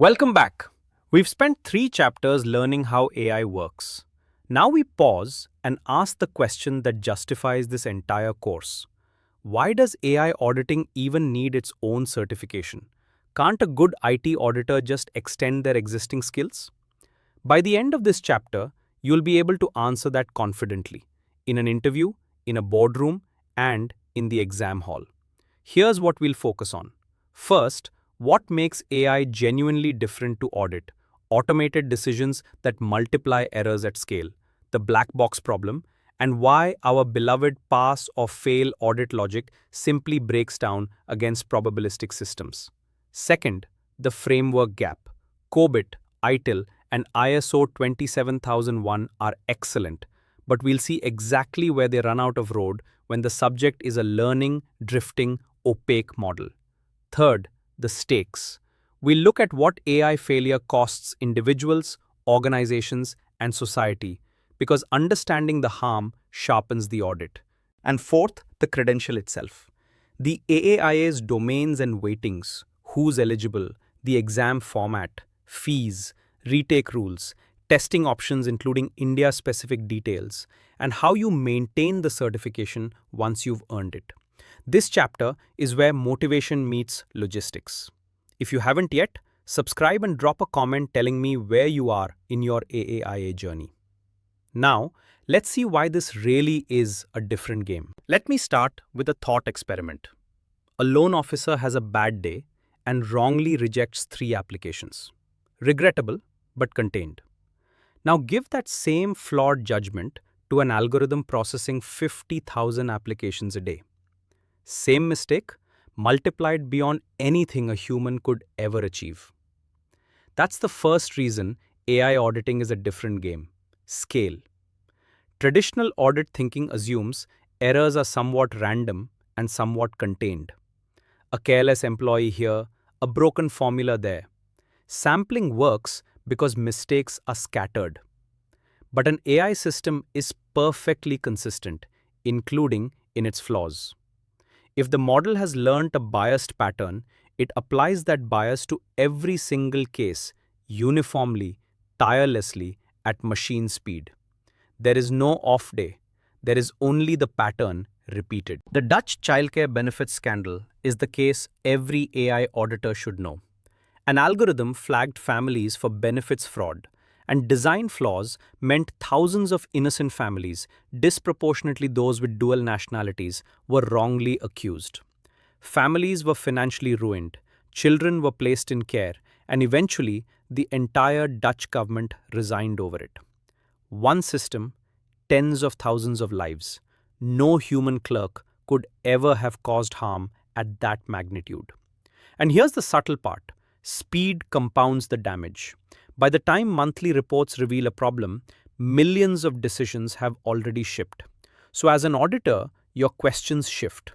Welcome back. We've spent 3 chapters learning how AI works. Now we pause and ask the question that justifies this entire course. Why does AI auditing even need its own certification? Can't a good IT auditor just extend their existing skills? By the end of this chapter, you'll be able to answer that confidently in an interview, in a boardroom, and in the exam hall. Here's what we'll focus on. First, what makes AI genuinely different to audit? Automated decisions that multiply errors at scale, the black box problem, and why our beloved pass or fail audit logic simply breaks down against probabilistic systems. Second, the framework gap. COBIT, ITIL, and ISO 27001 are excellent, but we'll see exactly where they run out of road when the subject is a learning, drifting, opaque model. Third, the stakes. We'll look at what AI failure costs individuals, organizations, and society, because understanding the harm sharpens the audit. And fourth, the credential itself. The AAIA's domains and weightings, who's eligible, the exam format, fees, retake rules, testing options including India-specific details, and how you maintain the certification once you've earned it. This chapter is where motivation meets logistics. If you haven't yet, subscribe and drop a comment telling me where you are in your AAIA journey. Now, let's see why this really is a different game. Let me start with a thought experiment. A loan officer has a bad day and wrongly rejects 3 applications. Regrettable, but contained. Now give that same flawed judgment to an algorithm processing 50,000 applications a day. Same mistake, multiplied beyond anything a human could ever achieve. That's the first reason AI auditing is a different game. Scale. Traditional audit thinking assumes errors are somewhat random and somewhat contained. A careless employee here, a broken formula there. Sampling works because mistakes are scattered. But an AI system is perfectly consistent, including in its flaws. If the model has learnt a biased pattern, it applies that bias to every single case, uniformly, tirelessly, at machine speed. There is no off day. There is only the pattern repeated. The Dutch childcare benefits scandal is the case every AI auditor should know. An algorithm flagged families for benefits fraud, and design flaws meant thousands of innocent families, disproportionately those with dual nationalities, were wrongly accused. Families were financially ruined, children were placed in care, and eventually the entire Dutch government resigned over it. One system, tens of thousands of lives. No human clerk could ever have caused harm at that magnitude. And here's the subtle part. Speed compounds the damage. By the time monthly reports reveal a problem, millions of decisions have already shipped. So as an auditor, your questions shift.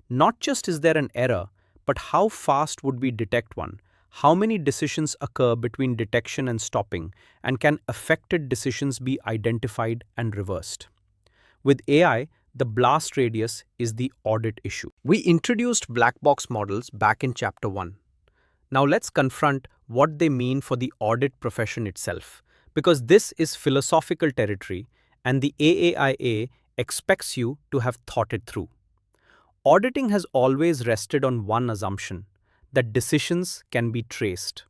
Not just is there an error, but how fast would we detect one? How many decisions occur between detection and stopping? And can affected decisions be identified and reversed? With AI, the blast radius is the audit issue. We introduced black box models back in Chapter 1. Now let's confront what they mean for the audit profession itself, because this is philosophical territory and the AAIA expects you to have thought it through. Auditing has always rested on one assumption, that decisions can be traced.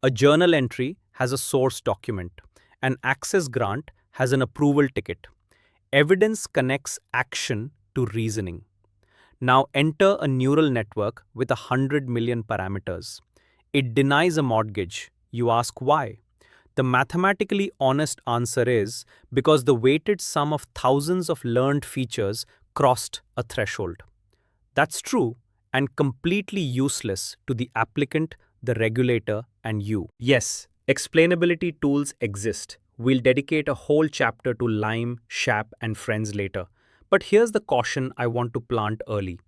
A journal entry has a source document. An access grant has an approval ticket. Evidence connects action to reasoning. Now enter a neural network with 100 million parameters. It denies a mortgage. You ask why? The mathematically honest answer is because the weighted sum of thousands of learned features crossed a threshold. That's true and completely useless to the applicant, the regulator, and you. Yes, explainability tools exist. We'll dedicate a whole chapter to Lime, SHAP, and Friends later. But here's the caution I want to plant early.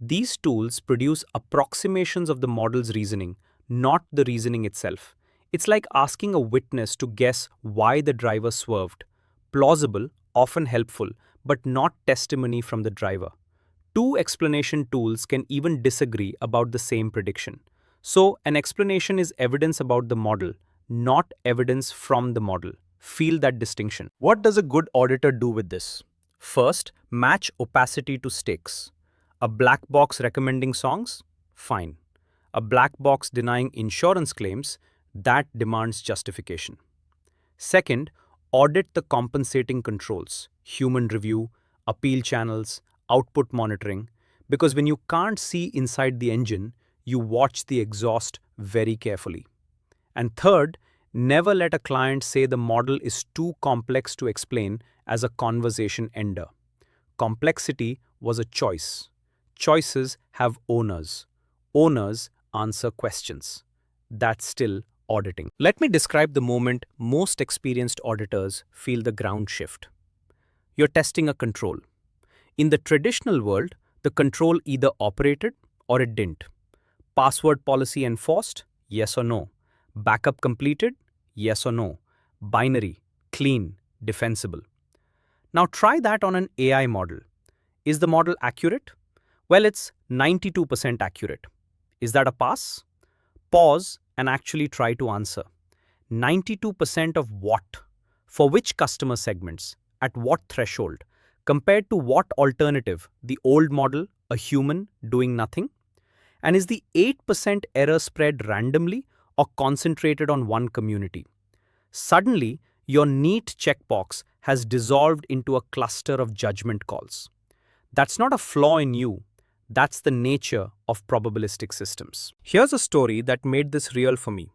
These tools produce approximations of the model's reasoning, not the reasoning itself. It's like asking a witness to guess why the driver swerved. Plausible, often helpful, but not testimony from the driver. Two explanation tools can even disagree about the same prediction. So, an explanation is evidence about the model, not evidence from the model. Feel that distinction. What does a good auditor do with this? First, match opacity to stakes. A black box recommending songs? Fine. A black box denying insurance claims? That demands justification. Second, audit the compensating controls, human review, appeal channels, output monitoring, because when you can't see inside the engine, you watch the exhaust very carefully. And third, never let a client say the model is too complex to explain as a conversation ender. Complexity was a choice. Choices have owners. Owners answer questions. That's still auditing. Let me describe the moment most experienced auditors feel the ground shift. You're testing a control. In the traditional world, the control either operated or it didn't. Password policy enforced? Yes or no. Backup completed? Yes or no. Binary, clean, defensible. Now try that on an AI model. Is the model accurate? Well, it's 92% accurate. Is that a pass? Pause and actually try to answer. 92% of what? For which customer segments? At what threshold? Compared to what alternative? The old model, a human doing nothing? And is the 8% error spread randomly or concentrated on one community? Suddenly, your neat checkbox has dissolved into a cluster of judgment calls. That's not a flaw in you. That's the nature of probabilistic systems. Here's a story that made this real for me.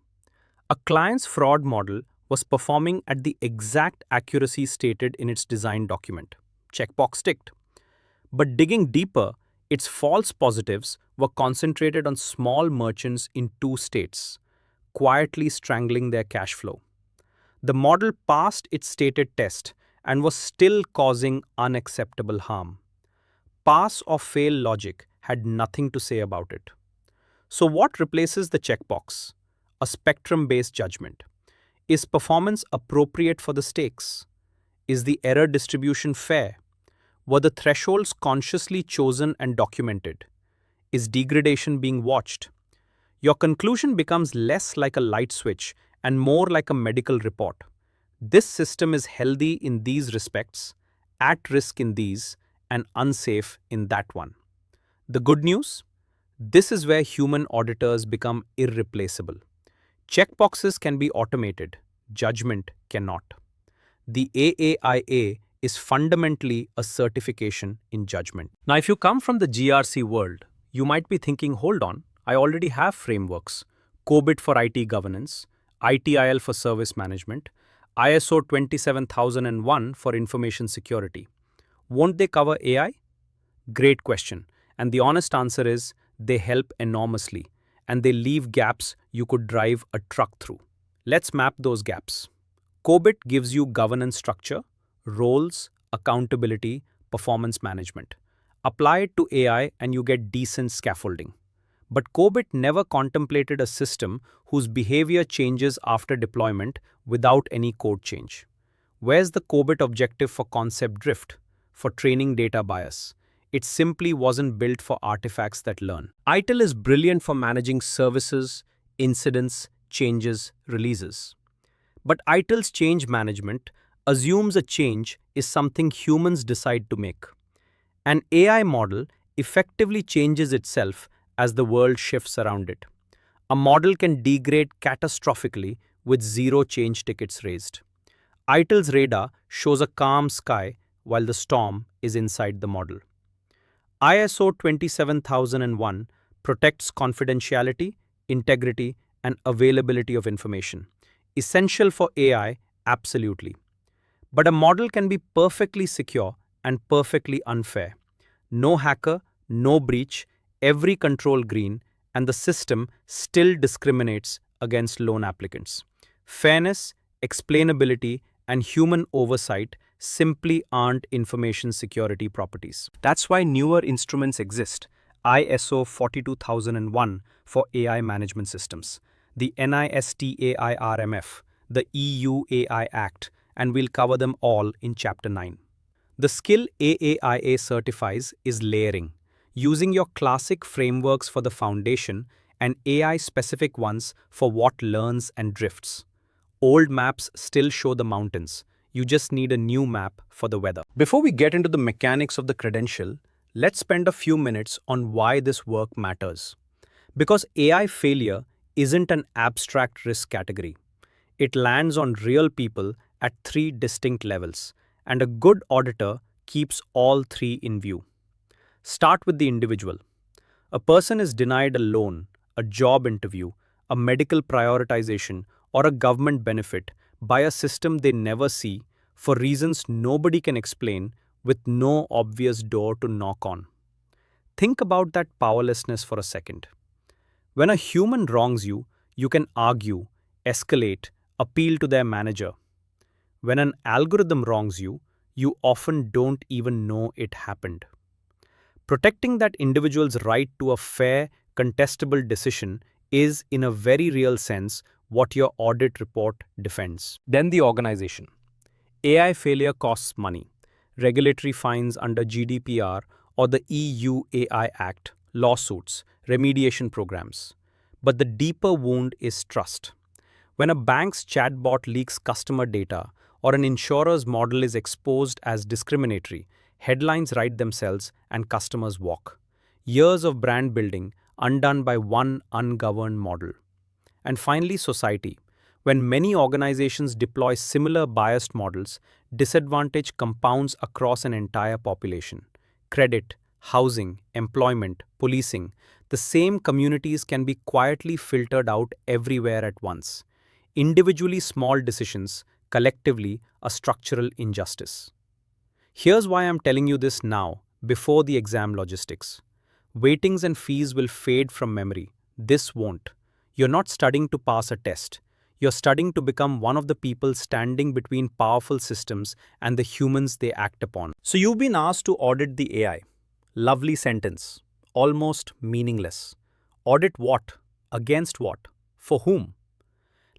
A client's fraud model was performing at the exact accuracy stated in its design document. Checkbox ticked. But digging deeper, its false positives were concentrated on small merchants in two states, quietly strangling their cash flow. The model passed its stated test and was still causing unacceptable harm. Pass or fail logic had nothing to say about it. So what replaces the checkbox? A spectrum-based judgment. Is performance appropriate for the stakes? Is the error distribution fair? Were the thresholds consciously chosen and documented? Is degradation being watched? Your conclusion becomes less like a light switch and more like a medical report. This system is healthy in these respects, at risk in these, and unsafe in that one. The good news? This is where human auditors become irreplaceable. Checkboxes can be automated, judgment cannot. The AAIA is fundamentally a certification in judgment. Now, if you come from the GRC world, you might be thinking, hold on, I already have frameworks. COBIT for IT governance, ITIL for service management, ISO 27001 for information security. Won't they cover AI? Great question. And the honest answer is they help enormously and they leave gaps you could drive a truck through. Let's map those gaps. COBIT gives you governance structure, roles, accountability, performance management. Apply it to AI and you get decent scaffolding. But COBIT never contemplated a system whose behavior changes after deployment without any code change. Where's the COBIT objective for concept drift, for training data bias? It simply wasn't built for artifacts that learn. ITIL is brilliant for managing services, incidents, changes, releases. But ITIL's change management assumes a change is something humans decide to make. An AI model effectively changes itself as the world shifts around it. A model can degrade catastrophically with zero change tickets raised. ITIL's radar shows a calm sky while the storm is inside the model. ISO 27001 protects confidentiality, integrity, and availability of information. Essential for AI, absolutely. But a model can be perfectly secure and perfectly unfair. No hacker, no breach, every control green, and the system still discriminates against loan applicants. Fairness, explainability, and human oversight simply aren't information security properties. That's why newer instruments exist. ISO 42001 for AI management systems, the NISTAIRMF, the EU AI Act, and we'll cover them all in Chapter 9. The skill AAIA certifies is layering, using your classic frameworks for the foundation and AI-specific ones for what learns and drifts. Old maps still show the mountains. You just need a new map for the weather. Before we get into the mechanics of the credential, let's spend a few minutes on why this work matters. Because AI failure isn't an abstract risk category. It lands on real people at three distinct levels, and a good auditor keeps all three in view. Start with the individual. A person is denied a loan, a job interview, a medical prioritization, or a government benefit by a system they never see for reasons nobody can explain with no obvious door to knock on. Think about that powerlessness for a second. When a human wrongs you, you can argue, escalate, appeal to their manager. When an algorithm wrongs you, you often don't even know it happened. Protecting that individual's right to a fair, contestable decision is, in a very real sense, what your audit report defends. Then the organization. AI failure costs money. Regulatory fines under GDPR or the EU AI Act, lawsuits, remediation programs. But the deeper wound is trust. When a bank's chatbot leaks customer data or an insurer's model is exposed as discriminatory, headlines write themselves and customers walk. Years of brand building undone by one ungoverned model. And finally, society. When many organizations deploy similar biased models, disadvantage compounds across an entire population. Credit, housing, employment, policing, the same communities can be quietly filtered out everywhere at once. Individually small decisions, collectively a structural injustice. Here's why I'm telling you this now, before the exam logistics. Weightings and fees will fade from memory. This won't. You're not studying to pass a test. You're studying to become one of the people standing between powerful systems and the humans they act upon. So you've been asked to audit the AI. Lovely sentence. Almost meaningless. Audit what? Against what? For whom?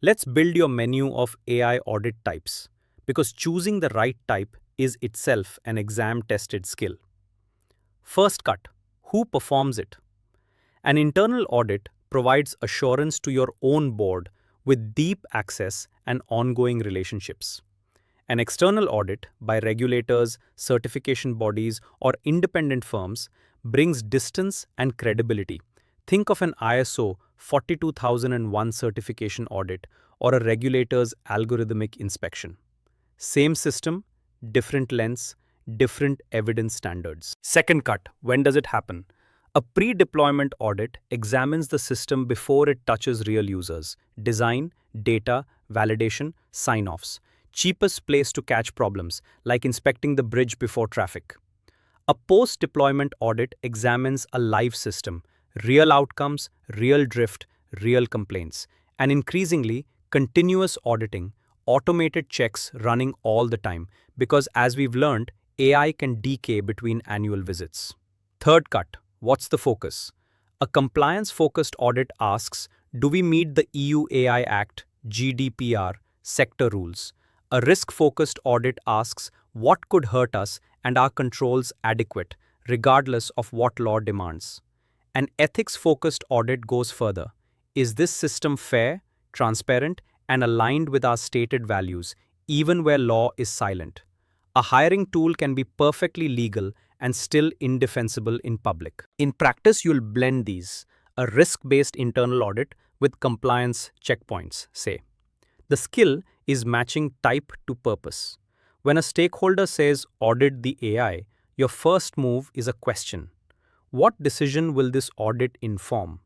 Let's build your menu of AI audit types, because choosing the right type is itself an exam-tested skill. First cut. Who performs it? An internal audit provides assurance to your own board with deep access and ongoing relationships. An external audit by regulators, certification bodies, or independent firms brings distance and credibility. Think of an ISO 42001 certification audit or a regulator's algorithmic inspection. Same system, different lens, different evidence standards. Second cut. When does it happen? A pre-deployment audit examines the system before it touches real users. Design, data, validation, sign-offs. Cheapest place to catch problems, like inspecting the bridge before traffic. A post-deployment audit examines a live system, real outcomes, real drift, real complaints, and increasingly, continuous auditing, automated checks running all the time, because as we've learned, AI can decay between annual visits. Third cut. What's the focus? A compliance-focused audit asks, do we meet the EU AI Act, GDPR, sector rules? A risk-focused audit asks, what could hurt us and are controls adequate, regardless of what law demands? An ethics-focused audit goes further. Is this system fair, transparent, and aligned with our stated values, even where law is silent? A hiring tool can be perfectly legal and still indefensible in public. In practice, you'll blend these, a risk-based internal audit with compliance checkpoints, say. The skill is matching type to purpose. When a stakeholder says audit the AI, your first move is a question. What decision will this audit inform?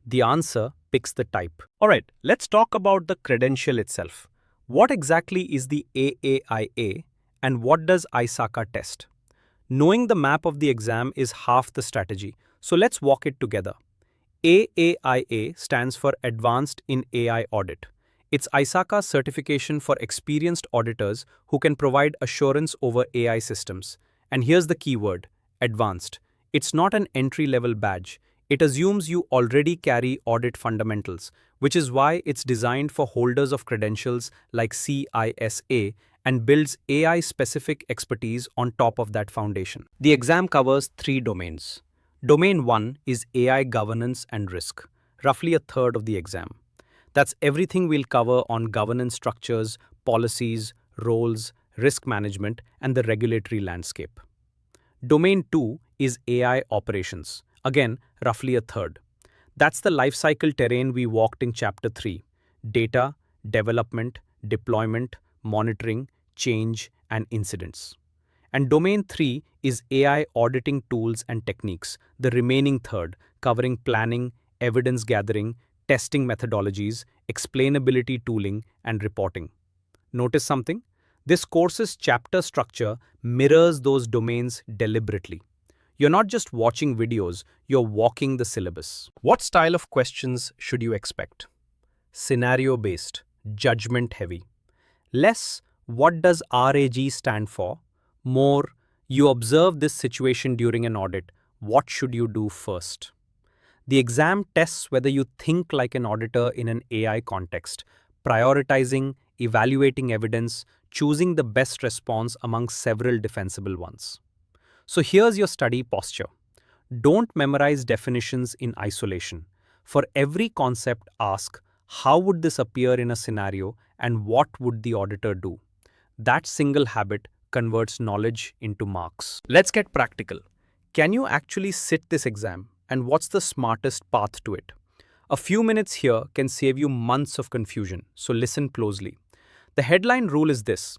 The answer picks the type. Alright, let's talk about the credential itself. What exactly is the AAIA and what does ISACA test? Knowing the map of the exam is half the strategy, so let's walk it together. AAIA stands for Advanced in AI Audit. It's ISACA certification for experienced auditors who can provide assurance over AI systems. And here's the key word, advanced. It's not an entry-level badge. It assumes you already carry audit fundamentals, which is why it's designed for holders of credentials like CISA and builds AI-specific expertise on top of that foundation. The exam covers 3 domains. Domain 1 is AI governance and risk. roughly a third of the exam. That's everything we'll cover on governance structures, policies, roles, risk management, and the regulatory landscape. Domain 2 is AI operations, again, roughly a third. That's the lifecycle terrain we walked in Chapter 3: data, development, deployment, monitoring, change, and incidents. And Domain 3 is AI auditing tools and techniques, the remaining third, covering planning, evidence gathering, testing methodologies, explainability tooling, and reporting. Notice something? This course's chapter structure mirrors those domains deliberately. You're not just watching videos, you're walking the syllabus. What style of questions should you expect? Scenario-based, judgment-heavy. Less, what does RAG stand for? More, you observe this situation during an audit. What should you do first? The exam tests whether you think like an auditor in an AI context, prioritizing, evaluating evidence, choosing the best response among several defensible ones. So here's your study posture. Don't memorize definitions in isolation. For every concept, ask, how would this appear in a scenario and what would the auditor do? That single habit converts knowledge into marks. Let's get practical. Can you actually sit this exam, and what's the smartest path to it? A few minutes here can save you months of confusion, so listen closely. The headline rule is this: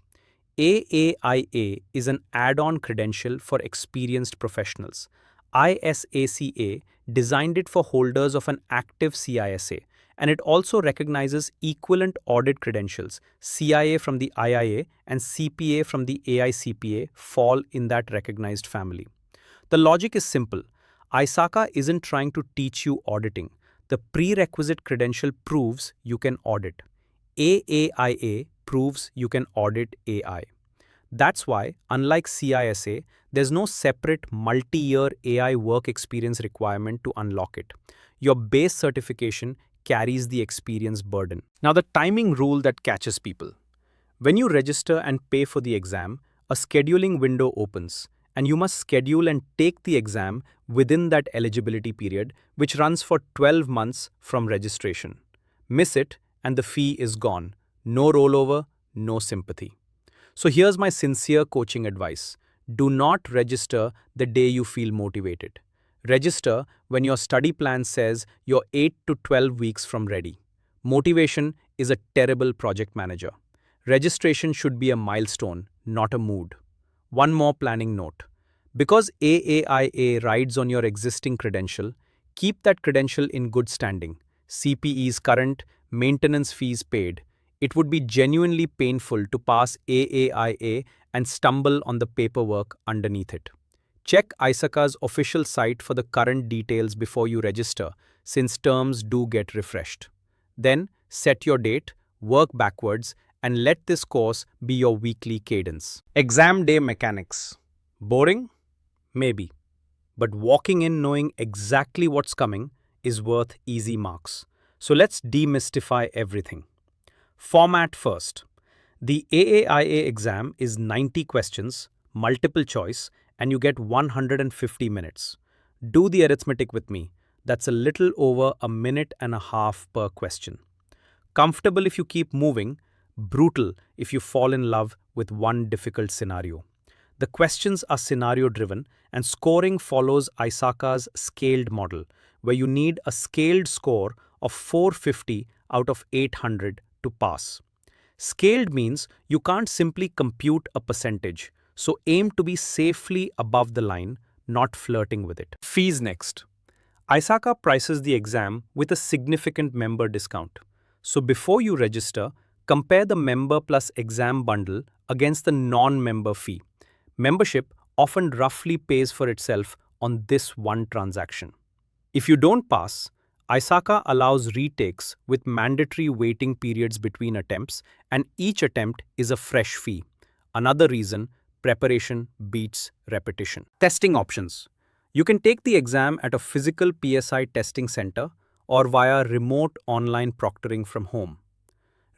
AAIA is an add-on credential for experienced professionals. ISACA designed it for holders of an active CISA, and it also recognizes equivalent audit credentials. CIA from the IIA and CPA from the AICPA fall in that recognized family. The logic is simple. ISACA isn't trying to teach you auditing. The prerequisite credential proves you can audit. AAIA proves you can audit AI. That's why, unlike CISA, there's no separate multi-year AI work experience requirement to unlock it. Your base certification carries the experience burden. Now, the timing rule that catches people. When you register and pay for the exam, a scheduling window opens, and you must schedule and take the exam within that eligibility period, which runs for 12 months from registration. Miss it, and the fee is gone. No rollover, no sympathy. So here's my sincere coaching advice. Do not register the day you feel motivated. Register when your study plan says you're 8 to 12 weeks from ready. Motivation is a terrible project manager. Registration should be a milestone, not a mood. One more planning note. Because AAIA rides on your existing credential, keep that credential in good standing. CPEs current, maintenance fees paid. It would be genuinely painful to pass AAIA and stumble on the paperwork underneath it. Check ISACA's official site for the current details before you register, since terms do get refreshed. Then, set your date, work backwards, and let this course be your weekly cadence. Exam day mechanics. Boring? Maybe. But walking in knowing exactly what's coming is worth easy marks. So let's demystify everything. Format first. The AAIA exam is 90 questions, multiple choice, and you get 150 minutes. Do the arithmetic with me. That's a little over a minute and a half per question. Comfortable if you keep moving, brutal if you fall in love with one difficult scenario. The questions are scenario-driven, and scoring follows ISACA's scaled model, where you need a scaled score of 450 out of 800 to pass. Scaled means you can't simply compute a percentage, so aim to be safely above the line, not flirting with it. Fees next. ISACA prices the exam with a significant member discount. So before you register, compare the member plus exam bundle against the non-member fee. Membership often roughly pays for itself on this one transaction. If you don't pass, ISACA allows retakes with mandatory waiting periods between attempts, and each attempt is a fresh fee. Another reason, preparation beats repetition. Testing options. You can take the exam at a physical PSI testing center or via remote online proctoring from home.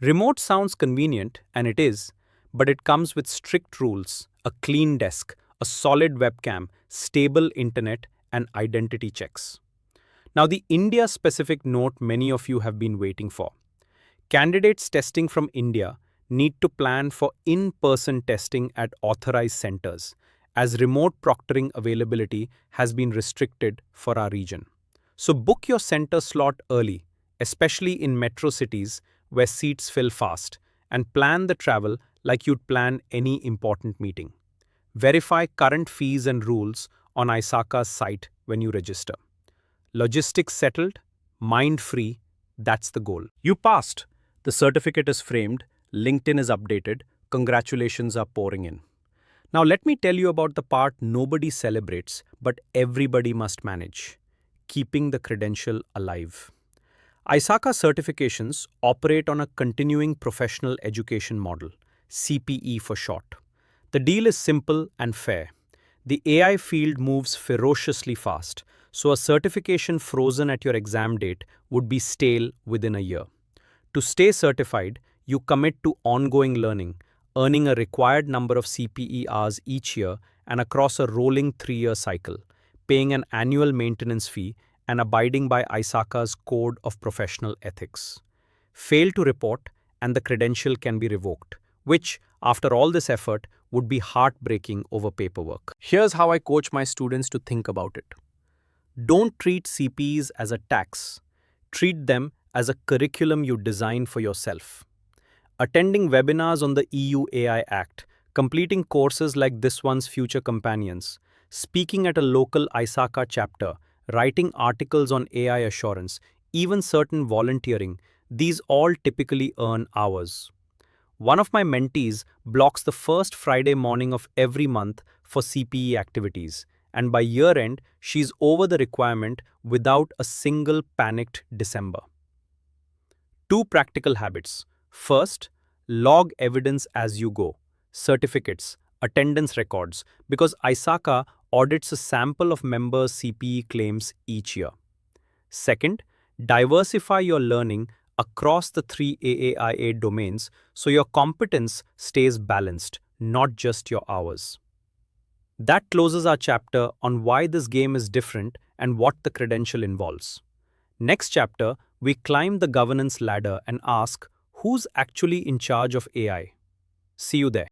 Remote sounds convenient, and it is, but it comes with strict rules, a clean desk, a solid webcam, stable internet, and identity checks. Now, the India-specific note many of you have been waiting for. Candidates testing from India need to plan for in-person testing at authorized centers, as remote proctoring availability has been restricted for our region. So book your center slot early, especially in metro cities where seats fill fast, and plan the travel like you'd plan any important meeting. Verify current fees and rules on ISACA's site when you register. Logistics settled, mind free, that's the goal. You passed. The certificate is framed, LinkedIn is updated, congratulations are pouring in. Now let me tell you about the part nobody celebrates, but everybody must manage: keeping the credential alive. ISACA certifications operate on a continuing professional education model, CPE for short. The deal is simple and fair. The AI field moves ferociously fast, so a certification frozen at your exam date would be stale within a year. To stay certified, you commit to ongoing learning, earning a required number of CPE hours each year and across a rolling 3-year cycle, paying an annual maintenance fee, and abiding by ISACA's Code of Professional Ethics. Fail to report, and the credential can be revoked, which, after all this effort, would be heartbreaking over paperwork. Here's how I coach my students to think about it. Don't treat CPEs as a tax. Treat them as a curriculum you design for yourself. Attending webinars on the EU AI Act, completing courses like this one's Future Companions, speaking at a local ISACA chapter, writing articles on AI assurance, even certain volunteering, these all typically earn hours. One of my mentees blocks the first Friday morning of every month for CPE activities, and by year end, she's over the requirement without a single panicked December. 2 practical habits. First, log evidence as you go: certificates, attendance records, because ISACA audits a sample of members' CPE claims each year. Second, diversify your learning across the 3 AAIA domains so your competence stays balanced, not just your hours. That closes our chapter on why this game is different and what the credential involves. Next chapter, we climb the governance ladder and ask, who's actually in charge of AI? See you there.